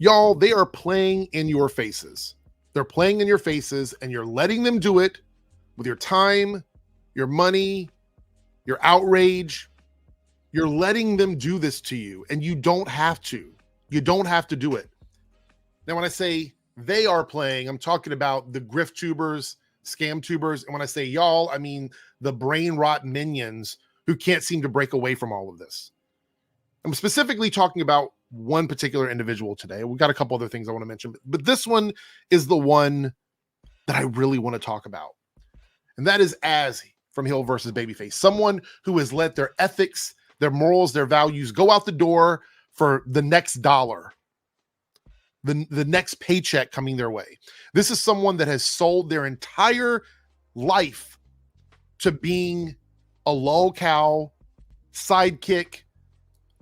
Y'all, they are playing in your faces. They're playing in your faces, and you're letting them do it with your time, your money, your outrage. You're letting them do this to you, and you don't have to. You don't have to do it. Now, when I say they are playing, I'm talking about the grift tubers, scam tubers. And when I say y'all, I mean the brain rot minions who can't seem to break away from all of this. I'm specifically talking about one particular individual today. We've got a couple other things I want to mention, but this one is the one that I really want to talk about. And that is Az from HeelVsBabyFace, someone who has let their ethics, their morals, their values go out the door for the next dollar, the next paycheck coming their way. This is someone that has sold their entire life to being a lolcow, sidekick,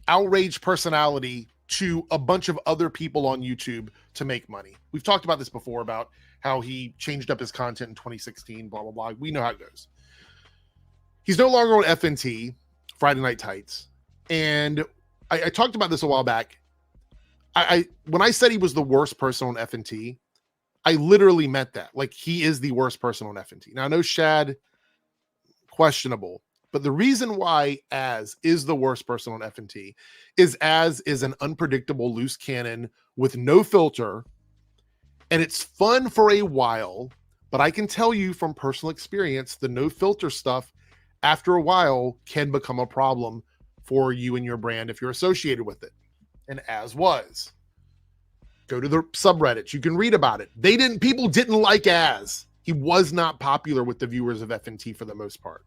outraged personality to a bunch of other people on YouTube to make money. We've talked about this before about how he changed up his content in 2016, blah, blah, blah. We know how it goes. He's no longer on FNT, Friday Night Tights. And I talked about this a while back. When I said he was the worst person on FNT, I literally meant that. Like, he is the worst person on FNT. Now, I know Shad, questionable. But the reason why Az is the worst person on FNT is Az is an unpredictable loose cannon with no filter. And it's fun for a while, but I can tell you from personal experience, the no filter stuff after a while can become a problem for you and your brand if you're associated with it. And Az was. Go to the subreddits. You can read about it. People didn't like Az. He was not popular with the viewers of FNT for the most part.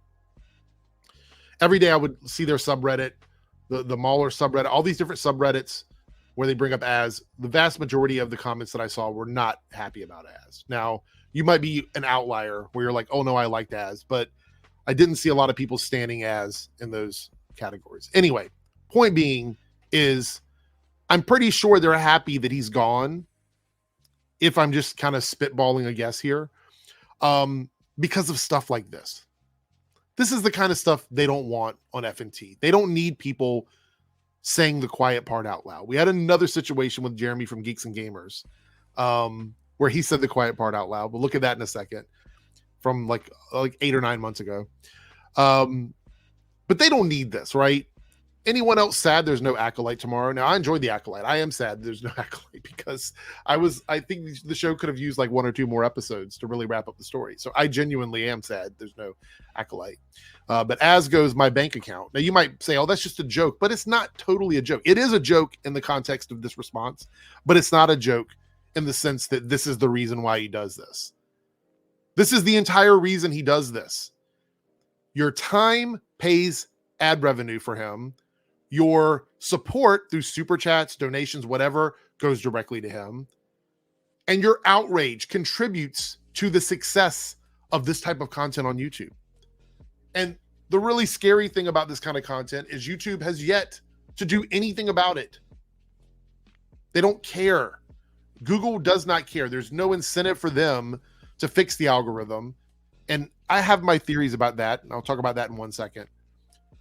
Every day I would see their subreddit, the Mauler subreddit, all these different subreddits where they bring up Az. The vast majority of the comments that I saw were not happy about Az. Now, you might be an outlier where you're like, oh no, I liked Az, but I didn't see a lot of people standing Az in those categories. Anyway, point being is I'm pretty sure they're happy that he's gone, if I'm just kind of spitballing a guess here, because of stuff like this. This is the kind of stuff they don't want on FNT. They don't need people saying the quiet part out loud. We had another situation with Jeremy from Geeks and Gamers where he said the quiet part out loud. We'll look at that in a second, from like 8 or 9 months ago. But they don't need this, right? Anyone else sad there's no Acolyte tomorrow? Now, I enjoyed the Acolyte. I am sad there's no Acolyte because I think the show could have used like 1 or 2 more episodes to really wrap up the story. So I genuinely am sad there's no Acolyte. But as goes my bank account. Now, you might say, oh, that's just a joke, but it's not totally a joke. It is a joke in the context of this response, but it's not a joke in the sense that this is the reason why he does this. This is the entire reason he does this. Your time pays ad revenue for him. Your support through super chats, donations, whatever, goes directly to him. And your outrage contributes to the success of this type of content on YouTube. And the really scary thing about this kind of content is YouTube has yet to do anything about it. They don't care. Google does not care. There's no incentive for them to fix the algorithm. And I have my theories about that, and I'll talk about that in 1 second.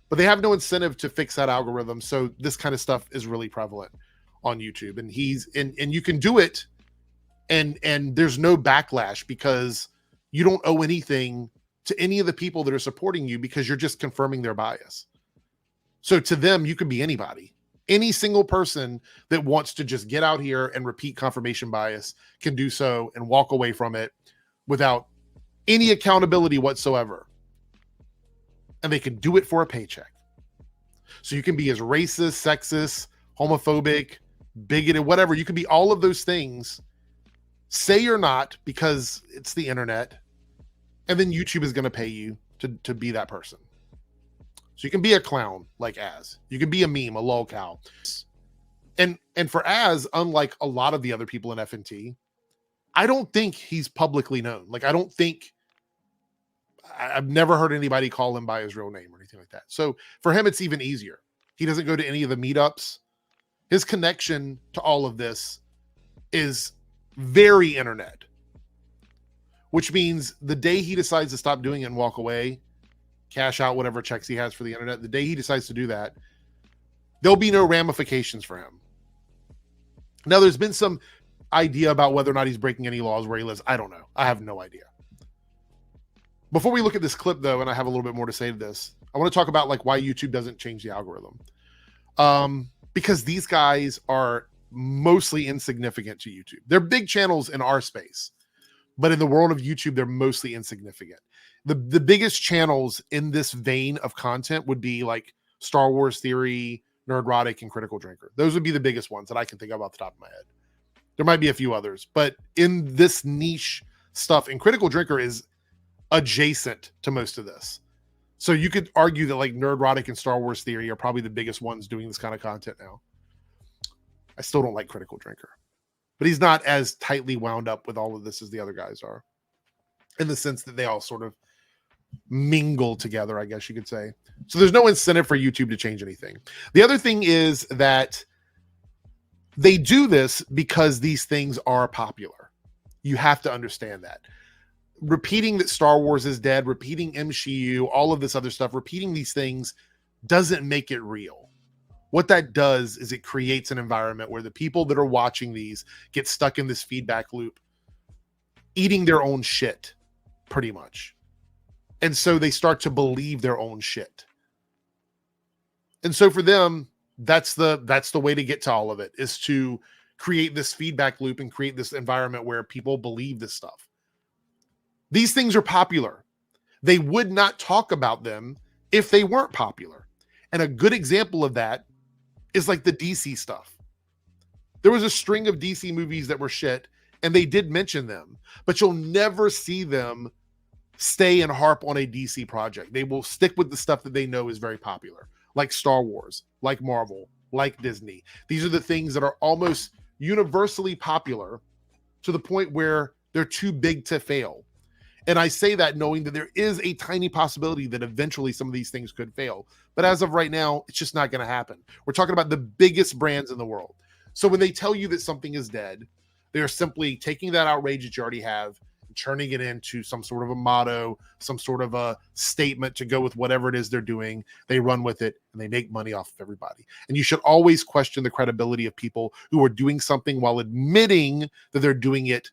But they have no incentive to fix that algorithm. So this kind of stuff is really prevalent on YouTube. And and you can do it and there's no backlash because you don't owe anything to any of the people that are supporting you because you're just confirming their bias. So to them, you can be anybody. Any single person that wants to just get out here and repeat confirmation bias can do so and walk away from it without any accountability whatsoever. And they can do it for a paycheck. So you can be as racist, sexist, homophobic, bigoted, whatever. You can be all of those things. Say you're not because it's the internet. And then YouTube is going to pay you to be that person. So you can be a clown like Az. You can be a meme, a lolcow. And for Az, unlike a lot of the other people in FNT, I don't think he's publicly known. Like, I've never heard anybody call him by his real name or anything like that. So for him, it's even easier. He doesn't go to any of the meetups. His connection to all of this is very internet, which means the day he decides to stop doing it and walk away, cash out whatever checks he has for the internet, the day he decides to do that, there'll be no ramifications for him. Now, there's been some idea about whether or not he's breaking any laws where he lives. I don't know. I have no idea. Before we look at this clip, though, and I have a little bit more to say to this, I want to talk about like why YouTube doesn't change the algorithm. Because these guys are mostly insignificant to YouTube. They're big channels in our space, but in the world of YouTube, they're mostly insignificant. The biggest channels in this vein of content would be like Star Wars Theory, Nerdrotic, and Critical Drinker. Those would be the biggest ones that I can think of off the top of my head. There might be a few others, but in this niche stuff, and Critical Drinker is adjacent to most of this. So you could argue that like Nerdrotic and Star Wars Theory are probably the biggest ones doing this kind of content now. I still don't like Critical Drinker, but he's not as tightly wound up with all of this as the other guys are, in the sense that they all sort of mingle together, I guess you could say. So there's no incentive for YouTube to change anything. The other thing is that they do this because these things are popular. You have to understand that. Repeating that Star Wars is dead, repeating MCU, all of this other stuff, repeating these things doesn't make it real. What that does is it creates an environment where the people that are watching these get stuck in this feedback loop, eating their own shit, pretty much. And so they start to believe their own shit. And so for them, that's the way to get to all of it, is to create this feedback loop and create this environment where people believe this stuff. These things are popular. They would not talk about them if they weren't popular. And a good example of that is like the DC stuff. There was a string of DC movies that were shit, and they did mention them, but you'll never see them stay and harp on a DC project. They will stick with the stuff that they know is very popular, like Star Wars, like Marvel, like Disney. These are the things that are almost universally popular to the point where they're too big to fail. And I say that knowing that there is a tiny possibility that eventually some of these things could fail. But as of right now, it's just not going to happen. We're talking about the biggest brands in the world. So when they tell you that something is dead, they're simply taking that outrage that you already have and turning it into some sort of a motto, some sort of a statement to go with whatever it is they're doing. They run with it and they make money off of everybody. And you should always question the credibility of people who are doing something while admitting that they're doing it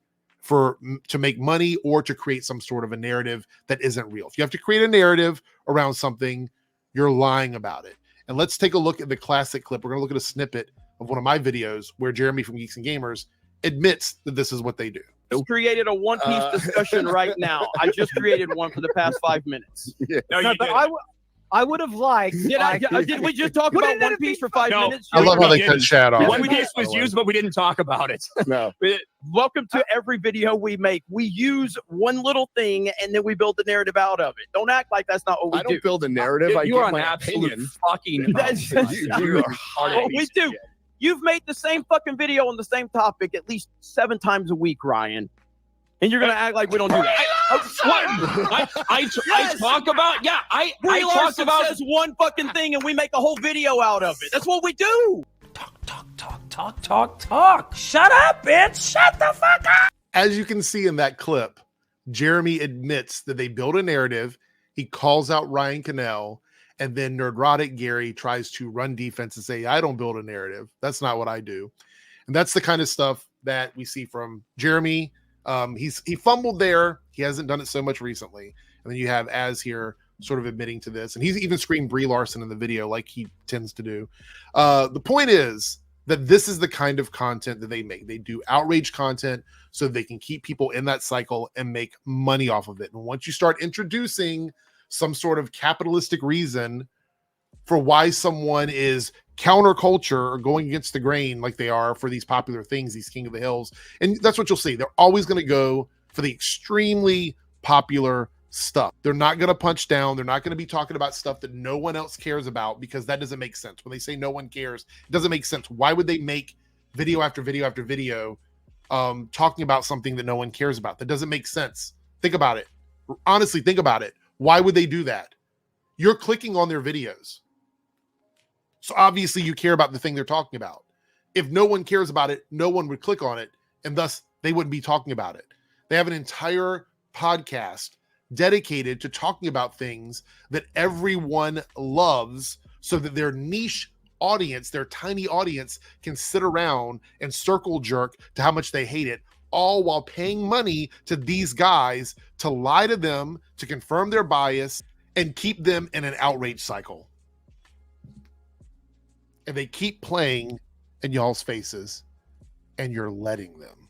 to make money or to create some sort of a narrative that isn't real. If you have to create a narrative around something, you're lying about it. And let's take a look at the classic clip. We're going to look at a snippet of one of my videos where Jeremy from Geeks and Gamers admits that this is what they do. I created a One Piece discussion right now. I just created one for the past 5 minutes. Yeah. No, but I would have liked. Did we just talk about One Piece for 5 minutes? I love how they cut Shad off. One Piece was used, but we didn't talk about it. No. Welcome to every video we make. We use one little thing and then we build the narrative out of it. Don't act like that's not what we do. I don't build a narrative. You I are give an my absolute opinion. fucking. You are hard. We do. You've made the same fucking video on the same topic at least 7 times a week, Ryan. And you're gonna act like we don't do that. I talk about I talk about says one fucking thing and we make a whole video out of it. That's what we do. talk. Shut up, bitch. Shut the fuck up. As you can see in that clip, Jeremy admits that they build a narrative. He calls out Ryan Cannell, and then Nerdrotic Gary tries to run defense and say, I don't build a narrative. That's not what I do. And that's the kind of stuff that we see from Jeremy. He fumbled there. He hasn't done it so much recently. And then you have Az here sort of admitting to this. And he's even screamed Brie Larson in the video like he tends to do. The point is that this is the kind of content that they make. They do outrage content so they can keep people in that cycle and make money off of it. And once you start introducing some sort of capitalistic reason for why someone is counterculture or going against the grain like they are for these popular things, these King of the Hills. And that's what you'll see. They're always going to go for the extremely popular stuff. They're not going to punch down. They're not going to be talking about stuff that no one else cares about, because that doesn't make sense. When they say no one cares, it doesn't make sense. Why would they make video after video after video talking about something that no one cares about? That doesn't make sense. Think about it. Honestly, think about it. Why would they do that? You're clicking on their videos. So obviously you care about the thing they're talking about. If no one cares about it, no one would click on it, and thus they wouldn't be talking about it. They have an entire podcast dedicated to talking about things that everyone loves so that their niche audience, their tiny audience, can sit around and circle jerk to how much they hate it, all while paying money to these guys to lie to them, to confirm their bias, and keep them in an outrage cycle. And they keep playing in y'all's faces, and you're letting them.